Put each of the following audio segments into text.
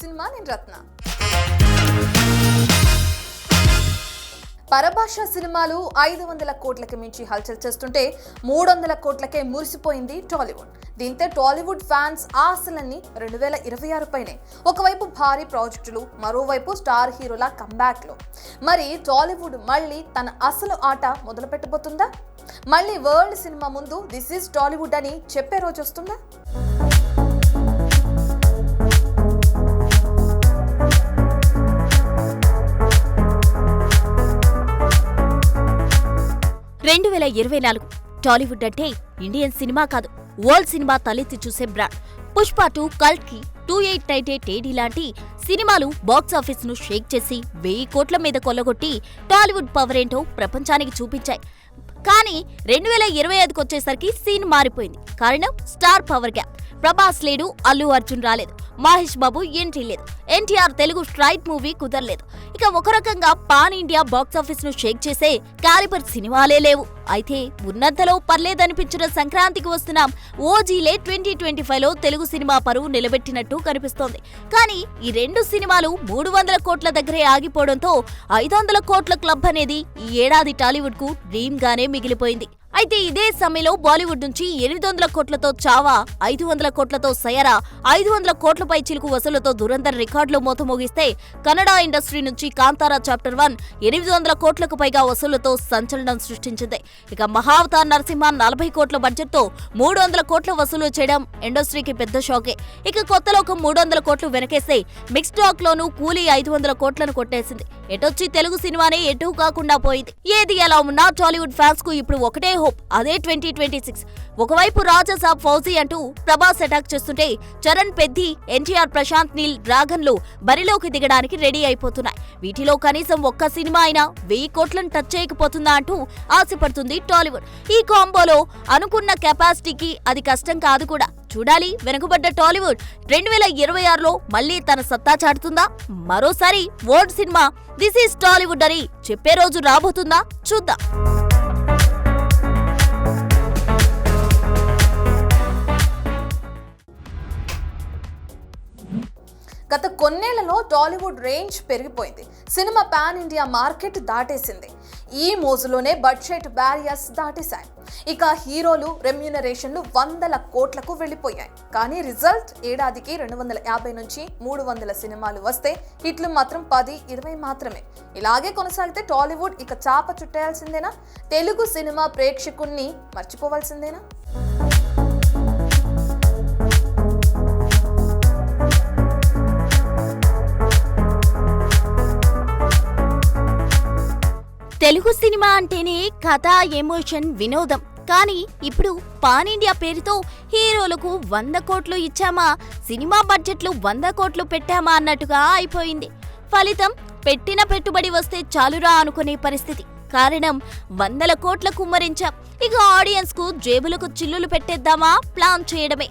Cinema నేను రత్న. పరభాష సినిమాలు 500 కోట్లకి మించి హల్చల్ చేస్తుంటే 300 కోట్లకే మురిసిపోయింది టాలీవుడ్. దీంతో టాలీవుడ్ ఫ్యాన్స్ ఆశలన్నీ 2026 పైనే. ఒకవైపు భారీ ప్రాజెక్టులు, మరోవైపు స్టార్ హీరోల కంబ్యాక్లు. మరి టాలీవుడ్ మళ్ళీ తన అసలు ఆట మొదలు పెట్టబోతుందా? మళ్ళీ వరల్డ్ సినిమా ముందు దిస్ ఈజ్ టాలీవుడ్ అని చెప్పే రోజు వస్తుందా? టాలీవుడ్ అంటే ఇండియన్ సినిమా కాదు, వరల్డ్ సినిమా తలెత్తి చూసే బ్రాండ్. పుష్ప 2, కల్కి, 2898 లాంటి సినిమాలు బాక్సాఫీస్ ను షేక్ చేసి 1000 కోట్ల మీద కొల్లగొట్టి టాలీవుడ్ పవర్ ఏంటో ప్రపంచానికి చూపించాయి. కానీ 2025కి వచ్చేసరికి సీన్ మారిపోయింది. కారణం స్టార్ పవర్ గ్యాప్. ప్రభాస్ లేడు, అల్లు అర్జున్ రాలేదు, మహేష్ బాబు ఎంట్రీ లేదు, ఎన్టీఆర్ తెలుగు స్ట్రైట్ మూవీ కుదరలేదు. ఇక ఒక రకంగా పాన్ ఇండియా బాక్సాఫీస్ ను షేక్ చేసే క్యాలిబర్ సినిమాలే లేవు. అయితే ఉన్నంతలో పర్లేదనిపించిన సంక్రాంతికి వస్తున్నాం ఓజీలే 2025లో తెలుగు సినిమా పరువు నిలబెట్టినట్టు కనిపిస్తోంది. కానీ ఈ రెండు సినిమాలు 300 కోట్ల దగ్గరే ఆగిపోవడంతో 500 కోట్ల క్లబ్ అనేది ఈ ఏడాది టాలీవుడ్ కు డ్రీమ్ గానే మిగిలిపోయింది. అయితే ఇదే సమయంలో బాలీవుడ్ నుంచి 800 కోట్లతో చావా, 500 కోట్లతో సయరా, 500 కోట్లపై చిలుకు వసూలతో దురంధర్ రికార్డులో మోతమోగిస్తే కన్నడ ఇండస్ట్రీ నుంచి కాంతారా చాప్టర్ 1 800 కోట్లకు పైగా వసూలతో సంచలనం సృష్టించింది. ఇక మహావతార్ నరసింహ 40 కోట్ల బడ్జెట్ తో 300 కోట్ల వసూలు చేయడం ఇండస్ట్రీకి పెద్ద షాకే. ఇక కొత్తలోకం 300 కోట్లు వెనకేస్తే మిక్స్ టాక్ లోనూ కూలీ 500 కోట్లను కొట్టేసింది. ఎటొచ్చి తెలుగు సినిమానే ఎటూ కాకుండా పోయింది. ఏది ఎలా ఉన్నా టాలీవుడ్ ఫ్యాన్స్ కు ఇప్పుడు ఒకటే హోప్, అదే 2026. ఒకవైపు రాజాసాబ్ ఫౌజీ అంటూ ప్రభాస్ అటాక్ చేస్తుంటే చరణ్, పెద్ది, ఎన్టీఆర్, ప్రశాంత్ నీల్ డ్రాగన్లు బరిలోకి దిగడానికి రెడీ అయిపోతున్నాయి. వీటిలో కనీసం ఒక్క సినిమా అయినా 1000 కోట్లను టచ్ చేయకపోతుందా అంటూ ఆశపడుతుంది టాలీవుడ్. ఈ కాంబోలో అనుకున్న కెపాసిటీకి అది కష్టం కాదు కూడా. చూడాలి వెనుకబడ్డ టాలీవుడ్ 2026లో మళ్లీ తన సత్తా చాటుతుందా? మరోసారి world cinema this is Tollywood అని చెప్పే రోజు రాబోతుందా? చూద్దాం. గత కొన్నేళ్లలో టాలీవుడ్ రేంజ్ పెరిగిపోయింది. సినిమా పాన్ ఇండియా మార్కెట్ దాటేసింది. ఈ మోజులోనే బడ్జెట్ బ్యారియర్స్ దాటేశాయి. ఇక హీరోలు రెమ్యూనరేషన్లు 100 కోట్లకు వెళ్లిపోయాయి. కానీ రిజల్ట్ ఏడాదికి 250 నుంచి 300 సినిమాలు వస్తే హిట్లు మాత్రం 10-20 మాత్రమే. ఇలాగే కొనసాగితే టాలీవుడ్ ఇక చాప చుట్టేయాల్సిందేనా? తెలుగు సినిమా ప్రేక్షకుణ్ణి మర్చిపోవాల్సిందేనా? తెలుగు సినిమా అంటేనే కథ, ఎమోషన్, వినోదం. కానీ ఇప్పుడు పాన్ ఇండియా పేరుతో హీరోలకు 100 కోట్లు ఇచ్చామా, సినిమా బడ్జెట్లు 100 కోట్లు పెట్టామా అన్నట్టుగా అయిపోయింది. ఫలితం పెట్టిన పెట్టుబడి వస్తే చాలురా అనుకునే పరిస్థితి. కారణం 100 కోట్ల కుమ్మరించాం, ఇక ఆడియన్స్ కు జేబులకు చిల్లులు పెట్టేద్దామా ప్లాన్ చేయడమే.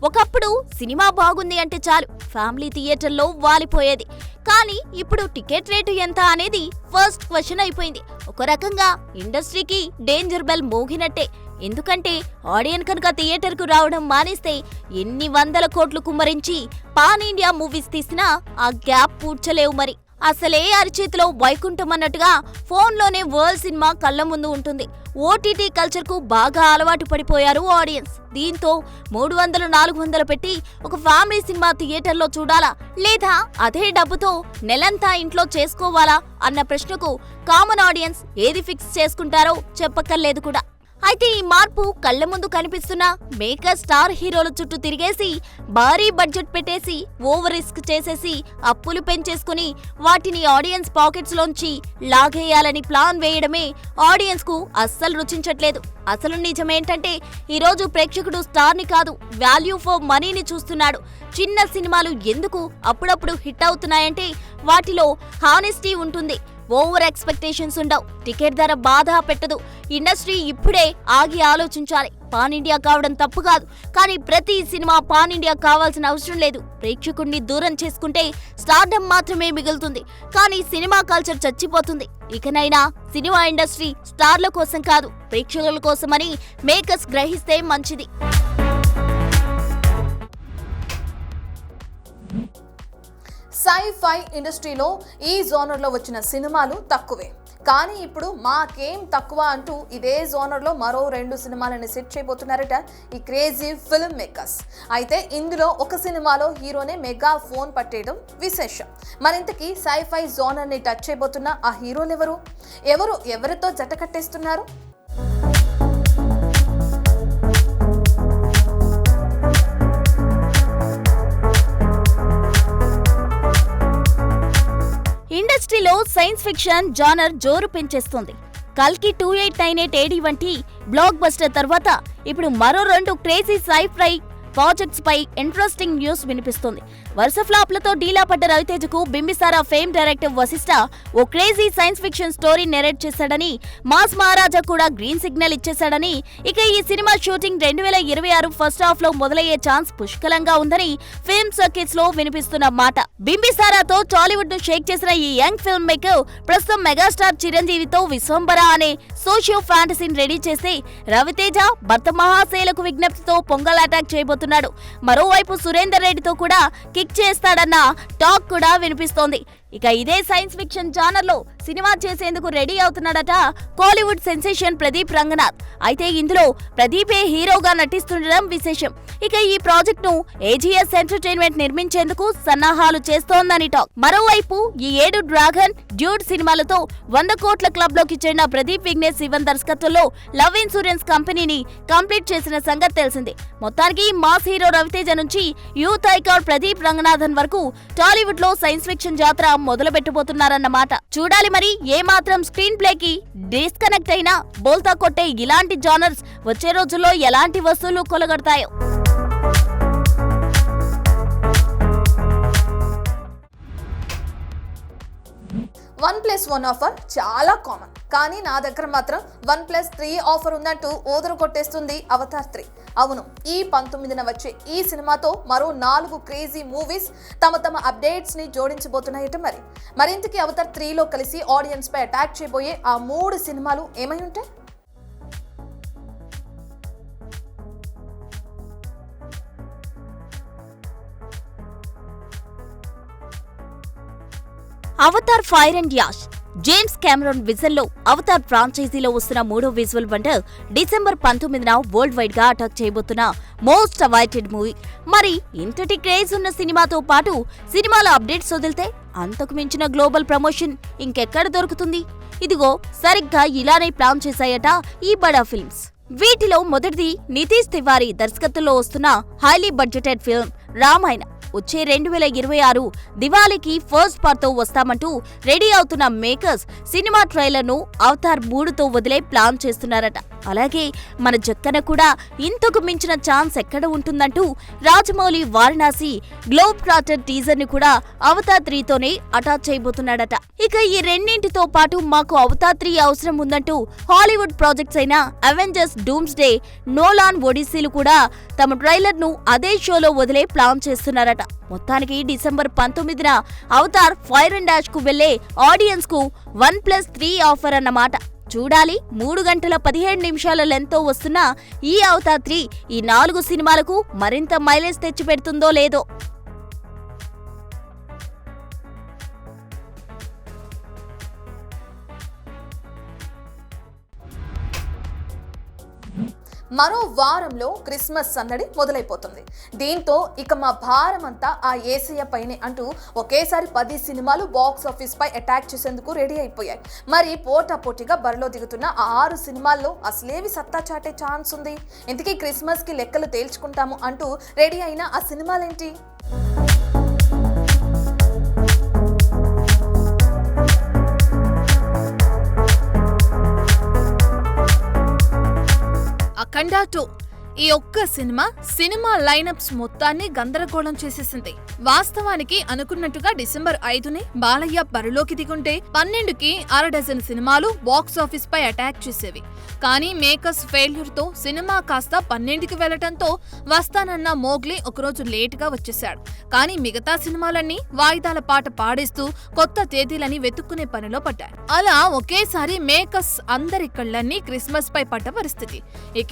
ఒకప్పుడు సినిమా బాగుంది అంటే చాలు ఫ్యామిలీ థియేటర్లో వాలిపోయేది. కానీ ఇప్పుడు టికెట్ రేటు ఎంత అనేది ఫస్ట్ క్వశ్చన్ అయిపోయింది. ఒక రకంగా ఇండస్ట్రీకి డేంజర్ బెల్ మోగినట్టే. ఎందుకంటే ఆడియన్స్ కనుక థియేటర్కు రావడం మానేస్తే ఎన్ని 100 కోట్లు కుమ్మరించి పాన్ ఇండియా మూవీస్ తీసినా ఆ గ్యాప్ పూడ్చలేవు. మరి అసలే అరిచేతిలో వైకుంఠం అన్నట్టుగా ఫోన్లోనే వరల్డ్ సినిమా కళ్ల ముందు ఉంటుంది. ఓటీటీ కల్చర్కు బాగా అలవాటు పడిపోయారు ఆడియన్స్. దీంతో 300-400 పెట్టి ఒక ఫ్యామిలీ సినిమా థియేటర్లో చూడాలా, లేదా అదే డబ్బుతో నెలంతా ఇంట్లో చేసుకోవాలా అన్న ప్రశ్నకు కామన్ ఆడియన్స్ ఏది ఫిక్స్ చేసుకుంటారో చెప్పక్కర్లేదు కూడా. అయితే ఈ మార్పు కళ్ల ముందు కనిపిస్తున్న మేకర్ స్టార్ హీరోల చుట్టూ తిరిగేసి భారీ బడ్జెట్ పెట్టేసి ఓవర్ రిస్క్ చేసేసి అప్పులు పెంచేసుకుని వాటిని ఆడియన్స్ పాకెట్స్ లోంచి లాగేయాలని ప్లాన్ వేయడమే ఆడియన్స్ కు అస్సలు రుచించట్లేదు. అసలు నిజమేంటంటే ఈరోజు ప్రేక్షకుడు స్టార్ని కాదు, వాల్యూ ఫర్ మనీని చూస్తున్నాడు. చిన్న సినిమాలు ఎందుకు అప్పుడప్పుడు హిట్ అవుతున్నాయంటే వాటిలో హానెస్టీ ఉంటుంది, ఓవర్ ఎక్స్పెక్టేషన్స్ ఉండవు, టికెట్ ధర బాధ పెట్టదు. ఇండస్ట్రీ ఇప్పుడే ఆగి ఆలోచించాలి. పాన్ ఇండియా కావడం తప్పు కాదు, కానీ ప్రతి సినిమా పాన్ ఇండియా కావాల్సిన అవసరం లేదు. ప్రేక్షకుడిని దూరం చేసుకుంటే స్టార్డమ్ మాత్రమే మిగులుతుంది, కానీ సినిమా కల్చర్ చచ్చిపోతుంది. ఇకనైనా సినిమా ఇండస్ట్రీ స్టార్ల కోసం కాదు, ప్రేక్షకుల కోసమని మేకర్స్ గ్రహిస్తే మంచిది. సై-ఫై ఇండస్ట్రీలో ఈ జోనర్లో వచ్చిన సినిమాలు తక్కువే, కానీ ఇప్పుడు మాకేం తక్కువ అంటూ ఇదే జోనర్లో మరో 2 సినిమాలని సెట్ చేయబోతున్నారట ఈ క్రేజీ ఫిల్మ్ మేకర్స్. అయితే ఇందులో ఒక సినిమాలో హీరోనే మెగా ఫోన్ పట్టేయడం విశేషం. మరింతకీ సై-ఫై జోనర్ని టచ్ చేయబోతున్న ఆ హీరోలు ఎవరితో జత కట్టేస్తున్నారు? ఇండస్ట్రీలో సైన్స్ ఫిక్షన్ జానర్ జోరు పెంచేస్తుంది. కల్కి 2898 AD వంటి బ్లాక్ బస్టర్ తర్వాత ఇప్పుడు మరో 2 క్రేజీ సై-ఫై ప్రాజెక్ట్స్ పై ఇంట్రెస్టింగ్ న్యూస్ వినిపిస్తుంది. వరుస ఫ్లాప్లతో డీలా పడ్డ రవితేజకు బింబిసారా ఫేమ్ డైరెక్టర్ వశిష్ఠ ఓ crazy science fiction story narrate చేశాడని, మాస్ మహారాజా కూడా గ్రీన్ సిగ్నల్ ఇచ్చేశాడని, ఇక ఈ సినిమా షూటింగ్ 2026 ఫస్ట్ హాఫ్ లో మొదలయ్యే ఛాన్స్ పుష్కలంగా ఉందని ఫిల్మ్ సర్కిట్స్ లో వినిపిస్తున్న మాట. బింబిసారాతో టాలీవుడ్ ను షేక్ చేసిన ఈ యంగ్ ఫిల్మ్ మేకర్ ప్రస్తుతం మెగాస్టార్ చిరంజీవితో విశ్వంబర అనే సోషియో ఫ్యాంటసీని రెడీ చేసి రవితేజ భర్త మహాశైలకు విజ్ఞప్తితో పొంగల్ అటాక్ చేయబోతున్నాడు. మరోవైపు సురేందర్ రెడ్డితో కూడా కిక్ చేస్తాడన్న టాక్ కూడా వినిపిస్తోంది. ఇక ఇదే సైన్స్ ఫిక్షన్ జానర్ లో సినిమా చేసేందుకు రెడీ అవుతున్నాడట కోలీవుడ్ సెన్సేషన్ ప్రదీప్ రంగనాథ్. అయితే ఇందులో ప్రదీపే హీరోగా నటిస్తుండడం విశేషం. ఇక ఈ ప్రాజెక్ట్ ను ఏజీఎస్ ఎంటర్టైన్మెంట్ నిర్మించేందుకు సన్నాహాలు చేస్తోందని టాక్. మరోవైపు ఈ 7 డ్రాగన్ డ్యూడ్ సినిమాలతో 100 కోట్ల క్లబ్ లోకి చేరిన ప్రదీప్ విఘ్నేష్ శివన్ దర్శకత్వంలో లవ్ ఇన్సూరెన్స్ కంపెనీని కంప్లీట్ చేసిన సంగతి తెలిసిందే. మొత్తానికి మాస్ హీరో రవితేజ నుంచి యూత్ ఐకాన్ ప్రదీప్ రంగనాథన్ వరకు టాలీవుడ్ లో సైన్స్ ఫిక్షన్ జాతర మొదలు పెట్టబోతున్నారన్నమాట. చూడాలి మరి ఏ మాత్రం స్క్రీన్ ప్లేకి డిస్కనెక్ట్ అయినా బోల్తా కొట్టే ఇలాంటి జానర్స్ వచ్చే రోజుల్లో ఎలాంటి వస్తువులు కొలగడతాయో. OnePlus1 ఆఫర్ చాలా కామన్, కానీ నా దగ్గర మాత్రం OnePlus3 ఆఫర్ ఉందంటూ ఓదరు కొట్టేస్తుంది అవతార్ 3. అవును, ఈ 19న వచ్చే ఈ సినిమాతో మరో 4 క్రేజీ మూవీస్ తమ అప్డేట్స్ ని జోడించబోతున్నాయట. మరింతకీ అవతార్ 3లో కలిసి ఆడియన్స్ పై అటాక్ చేయబోయే ఆ 3 సినిమాలు ఏమై ఉంటాయి? Avatar fire and ash. James Cameron vision లో అవతార్ ఫ్రాంచైజీలో వస్తున్న 3వ విజువల్ వండర్ డిసెంబర్ 19న వరల్డ్ వైడ్ గా అటాక్ చేయబోతున్న మోస్ట్ అవైటెడ్ మూవీ. మరి ఇంతటి క్రేజ్ ఉన్న సినిమాతో పాటు సినిమాలో అప్డేట్స్ వదిలితే అంతకు మించిన గ్లోబల్ ప్రమోషన్ ఇంకెక్కడ దొరుకుతుంది? ఇదిగో సరిగ్గా ఇలానే ప్లాన్ చేశాయట ఈ బడా ఫిల్మ్స్. వీటిలో మొదటిది నితీష్ తివారీ దర్శకత్వంలో వస్తున్న హైలీ బడ్జెటెడ్ ఫిల్మ్ రామాయణ. వచ్చే 2026 దివాళీకి ఫస్ట్ పార్ట్ తో వస్తామంటూ రెడీ అవుతున్న మేకర్స్ సినిమా ట్రైలర్ ను అవతార్ 3తో వదిలే ప్లాన్ చేస్తున్నారట. అలాగే మన జక్కన కూడా ఇంతకు మించిన ఛాన్స్ ఎక్కడ ఉంటుందంటూ Rajamouli Varanasi globe trotter teaser ని కూడా అవతార్ 3తోనే అటాచ్ చేయబోతున్నాడట. ఇక ఈ రెండింటితో పాటు మాకు అవతార్ 3 అవసరం ఉందంటూ హాలీవుడ్ ప్రాజెక్ట్స్ అయిన అవెంజర్స్ డూమ్స్ డే, నోలాన్ ఒడిస్సీలు కూడా తమ ట్రైలర్ ను అదే షోలో వదిలే ప్లాన్ చేస్తున్నారట. మొత్తానికి డిసెంబర్ 19న అవతార్ ఫైర్ అండ్ డాష్ కు వెళ్లే ఆడియన్స్ కు OnePlus3 ఆఫర్ అన్నమాట. చూడాలి 3 గంటల 17 నిమిషాల లెంత్ తో వస్తున్న ఈ అవతార్ 3 ఈ 4 సినిమాలకు మరింత మైలేజ్ తెచ్చిపెడుతుందో లేదో. మరో వారంలో క్రిస్మస్ సందడి మొదలైపోతుంది. దీంతో ఇక మా భారం అంతా ఆ ఏసయ్య పైనే అంటూ ఒకేసారి 10 సినిమాలు బాక్స్ ఆఫీస్ పై అటాక్ చేసేందుకు రెడీ అయిపోయాయి. మరి పోటాపోటీగా బరిలో దిగుతున్న ఆ 6 సినిమాల్లో అసలేవి సత్తా చాటే ఛాన్స్ ఉంది? ఇంతకీ క్రిస్మస్ కి లెక్కలు తేల్చుకుంటాము అంటూ రెడీ అయిన ఆ సినిమాలేంటి? అఖండ 2 ఈ ఒక్క సినిమా లైనప్స్ మొత్తాన్ని గందరగోళం చేసేసింది. వాస్తవానికి అనుకున్నట్టుగా డిసెంబర్ 5ని బాలయ్య బరిలోకి దిగుంటే 12కి 6 డజన్ సినిమాలు బాక్స్ ఆఫీస్ పై అటాక్ చేసేవి. కానీ మేకర్స్ ఫెయిల్యూర్ తో సినిమా కాస్త 12కి వెళ్లటంతో వస్తానన్న మోగ్లీ ఒకరోజు లేట్ గా వచ్చేశాడు. కానీ మిగతా సినిమాలన్నీ వాయిదాల పాట పాడేస్తూ కొత్త తేదీలని వెతుక్కునే పనిలో పడ్డారు. అలా ఒకేసారి మేకర్స్ అందరి కళ్ళన్నీ క్రిస్మస్ పై పడ్డ పరిస్థితి.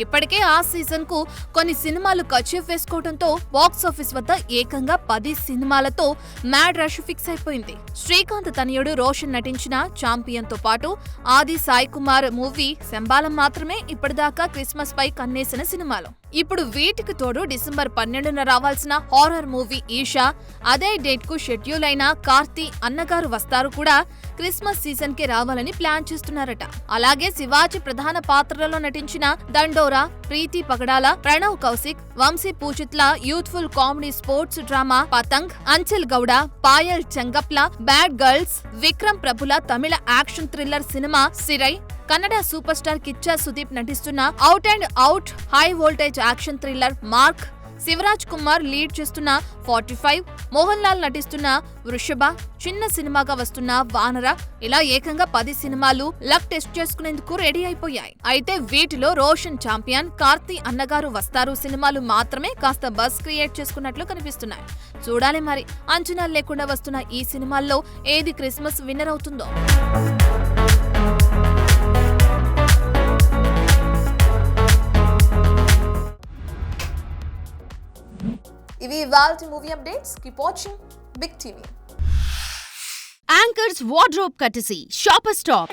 ఇప్పటికే ఆ సీజన్ కు వరకు కొన్ని సినిమాలు కర్చీఫ్ వేసుకోవడంతో బాక్స్ ఆఫీస్ వద్ద ఏకంగా 10 సినిమాలతో మ్యాడ్ రష్ ఫిక్స్ అయిపోయింది. శ్రీకాంత్ తనయుడు రోషన్ నటించిన ఛాంపియన్ తో పాటు ఆది సాయి కుమార్ మూవీ శంబాలం మాత్రమే ఇప్పటిదాకా క్రిస్మస్ పై కన్నేసిన సినిమాలు. ఇప్పుడు వీటికి తోడు డిసెంబర్ 12న రావాల్సిన హారర్ మూవీ ఈషా, అదే డేట్ కు షెడ్యూల్ అయిన కార్తీ అన్నగారు వస్తారు కూడా క్రిస్మస్ సీజన్ కి రావాలని ప్లాన్ చేస్తున్నారట. అలాగే శివాజీ ప్రధాన పాత్రలలో నటించిన దండోరా, ప్రీతి పగడాల, ప్రణవ్ కౌశిక్, వంశీ పూజిత్ల youthful comedy sports drama Patang, Anchal Gowda, Payal చెంగప్ల, బ్యాడ్ గర్ల్స్, విక్రమ్ ప్రభుల Tamil action thriller cinema Sirai, Kannada super star Kichcha Sudeep నటిస్తున్న out and out high voltage action thriller mark, Shivaraj Kumar lead చేస్తున్న 45, మోహన్ లాల్ నటిస్తున్న వృషభ, చిన్న సినిమాగా వస్తున్న వానర, ఇలా ఏకంగా 10 సినిమాలు లక్ టెస్ట్ చేసుకునేందుకు రెడీ అయిపోయాయి. అయితే వీటిలో రోషన్ ఛాంపియన్, కార్తీ అన్నగారు వస్తారు సినిమాలు మాత్రమే కాస్త బజ్ క్రియేట్ చేసుకున్నట్లు కనిపిస్తున్నాయి. చూడాలి మరి అంచనాలు లేకుండా వస్తున్న ఈ సినిమాల్లో ఏది క్రిస్మస్ విన్నర్ అవుతుందో. ఇవి ఇవాల్టి movie updates. Keep watching Big TV. Anchor's wardrobe courtesy, Shopper Stop.